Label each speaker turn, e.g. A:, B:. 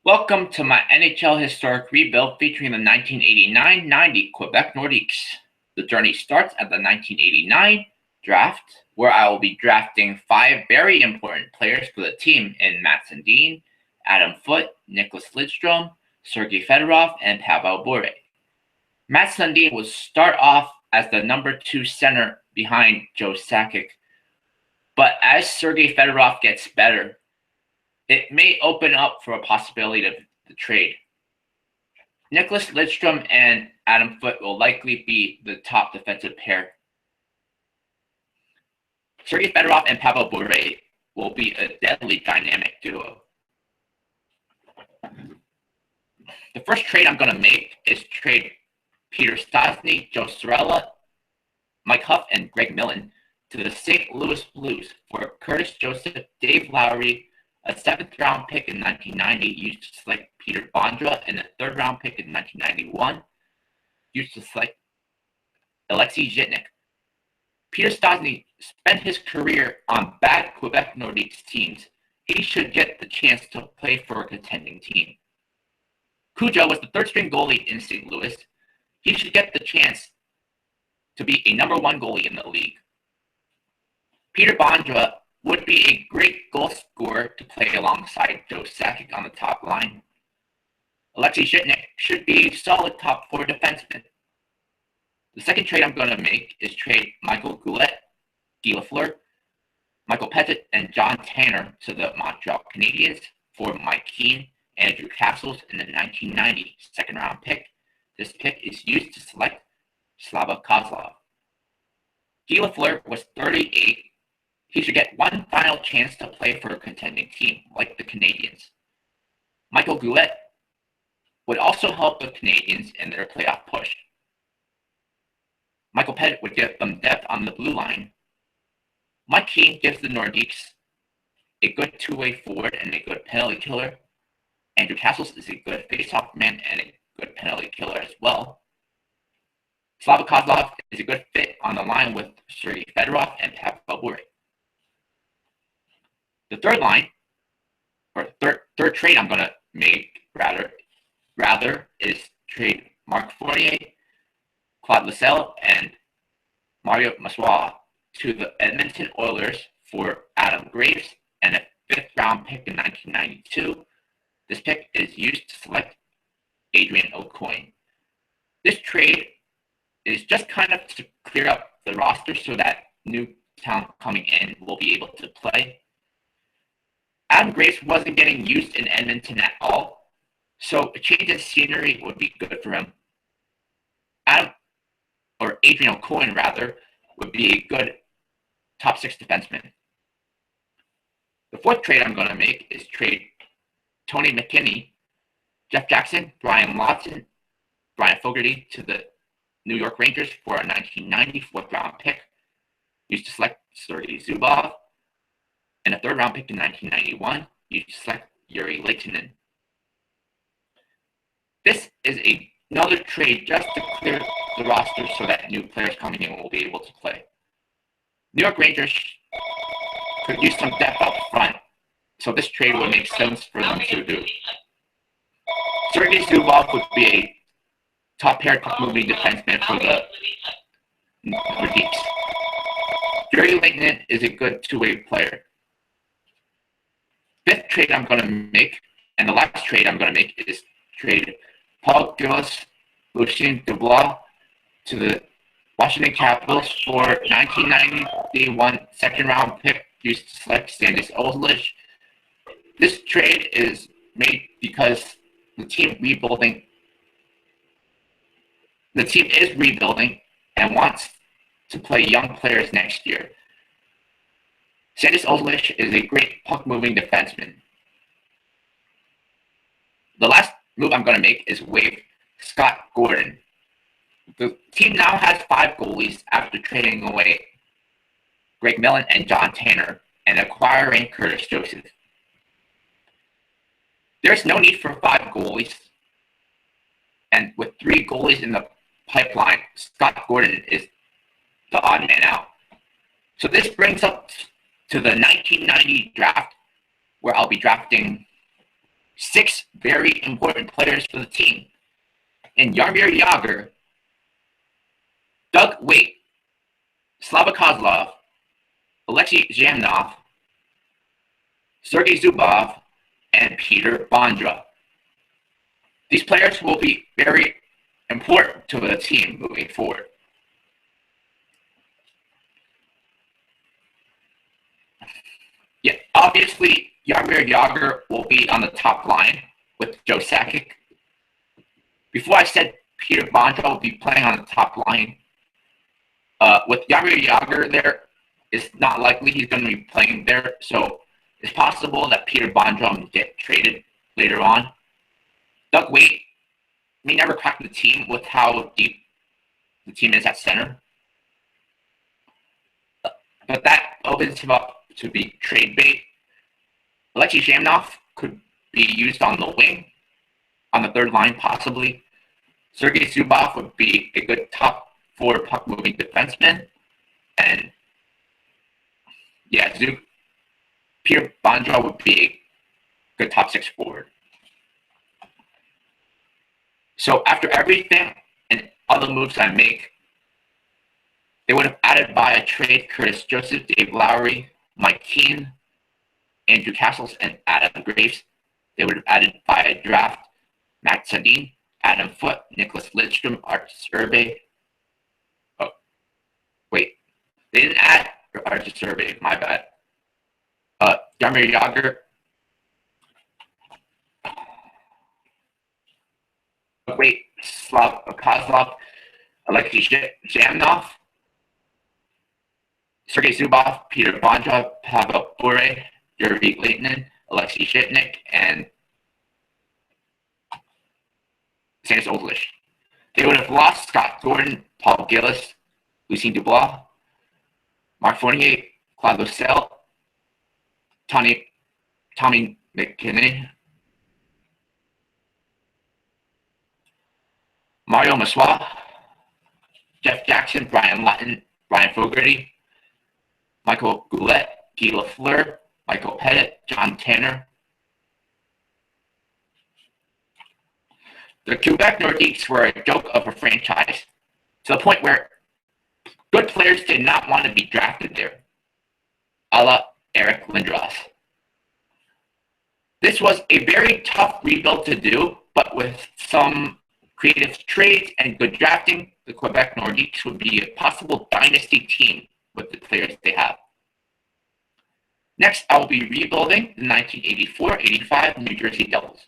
A: Welcome to my NHL Historic Rebuild featuring the 1989-90 Quebec Nordiques. The journey starts at the 1989 draft, where I will be drafting 5 very important players for the team in Sundin, Adam Foote, Niklas Lidstrom, Sergei Fedorov, and Pavel Bure. Sundin will start off as the number 2 center behind Joe Sakic, but as Sergei Fedorov gets better, it may open up for a possibility of the trade. Niklas Lidstrom and Adam Foote will likely be the top defensive pair. Sergei Fedorov and Pavel Bure will be a deadly dynamic duo. The first trade I'm going to make is trade Peter Stastny, Joe Cirella, Mike Hough, and Greg Millen to the St. Louis Blues for Curtis Joseph, Dave Lowry, a 7th-round pick in 1990 used to select Peter Bondra, and a 3rd-round pick in 1991 used to select Alexei Zhitnik. Peter Stastny spent his career on bad Quebec Nordiques teams. He should get the chance to play for a contending team. Hough was the 3rd-string goalie in St. Louis. He should get the chance to be a number 1 goalie in the league. Peter Bondra would be a great goal scorer to play alongside Joe Sakic on the top line. Alexei Zhitnik should be a solid top 4 defenseman. The second trade I'm going to make is trade Michael Goulet, Lafleur, Michael Petit, and John Tanner to the Montreal Canadiens for Mike Keane, Andrew Cassels, and the 1990 2nd-round pick. This pick is used to select Slava Kozlov. Lafleur was 38. He should get one final chance to play for a contending team, like the Canadiens. Michael Goulet would also help the Canadiens in their playoff push. Michael Petit would give them depth on the blue line. Mike Keane gives the Nordiques a good two-way forward and a good penalty killer. Andrew Cassels is a good face-off man and a good penalty killer as well. Slava Kozlov is a good fit on the line with Sergei Fedorov and Pavel Bure. The third line, or third trade I'm going to make, rather, is trade Marc Fornier, Claude Loiselle, and Marois to the Edmonton Oilers for Adam Graves and a 5th-round pick in 1992. This pick is used to select Adrian Aucoin. This trade is just kind of to clear up the roster so that new talent coming in will be able to play. Adam Graves wasn't getting used in Edmonton at all, so a change of scenery would be good for him. Adrian Aucoin, would be a good top 6 defenseman. The fourth trade I'm going to make is trade Tony McKinney, Jeff Jackson, Brian Lawson, Brian Fogarty to the New York Rangers for a 1990 4th-round pick used to select Sergei Zubov, and a 3rd-round pick in 1991 used to select Yuri Lehtinen. This is another trade just to clear the roster so that new players coming in will be able to play. New York Rangers could use some depth up front, so this trade would make sense for them to do. Sergei Zubov would be a top-pair moving defenseman for the Nordiques. Yuri Lehtinen is a good two-way player. Fifth trade I'm going to make, and the last trade I'm going to make, is trade Paul Gillis, Lucien Dubois to the Washington Capitals for 1991 2nd-round pick used to select Sergei Fedorov. This trade is made because the team is rebuilding and wants to play young players next year. Sergei Fedorov is a great puck-moving defenseman. The last move I'm going to make is waive Scott Gordon. The team now has 5 goalies after trading away Greg Millen and John Tanner and acquiring Curtis Joseph. There's no need for 5 goalies, and with 3 goalies in the pipeline, Scott Gordon is the odd man out. So this brings up to the 1990 draft, where I'll be drafting 6 very important players for the team. In Jaromir Jagr, Doug Weight, Slava Kozlov, Alexei Zhamnov, Sergei Zubov, and Peter Bondra. These players will be very important to the team moving forward. Yeah, obviously, Jaromir Jagr will be on the top line with Joe Sakic. Before I said Peter Bondra will be playing on the top line. With Jaromir Jagr there, it's not likely he's going to be playing there, so it's possible that Peter Bondra will get traded later on. Doug Weight may never crack the team with how deep the team is at center. But that opens him up to be trade bait. Alexei Zhamnov could be used on the wing, on the third line possibly. Sergei Zubov would be a good top 4 puck-moving defenseman. And yeah, Peter Bondra would be a good top 6 forward. So after everything and other moves I make, they would have added by a trade Curtis Joseph, Dave Lowry, Mike Keane, Andrew Cassels, and Adam Graves. They would have added by a draft Matt Sundin, Adam Foote, Niklas Lidstrom, Art Survey. Oh, wait. They didn't add Art Survey, my bad. Jaromir Jagr. Wait, Kozlov, Alexei Zhamnov, Sergei Zubov, Peter Bondra, Pavel Bure, Yuri Leitinen, Alexei Zhitnik, and Sanus Oldlish. They would have lost Scott Gordon, Paul Gillis, Lucien Dubois, Marc Fornier, Claude Loiselle, Tommy McKinney, Mario Marois, Jeff Jackson, Brian Lawton, Ryan Fogarty, Michael Goulet, Guy Lafleur, Michael Pettit, John Tanner. The Quebec Nordiques were a joke of a franchise, to the point where good players did not want to be drafted there, a la Eric Lindros. This was a very tough rebuild to do, but with some creative trades and good drafting, the Quebec Nordiques would be a possible dynasty team with the players they have. Next, I will be rebuilding the 1984-85 New Jersey Devils.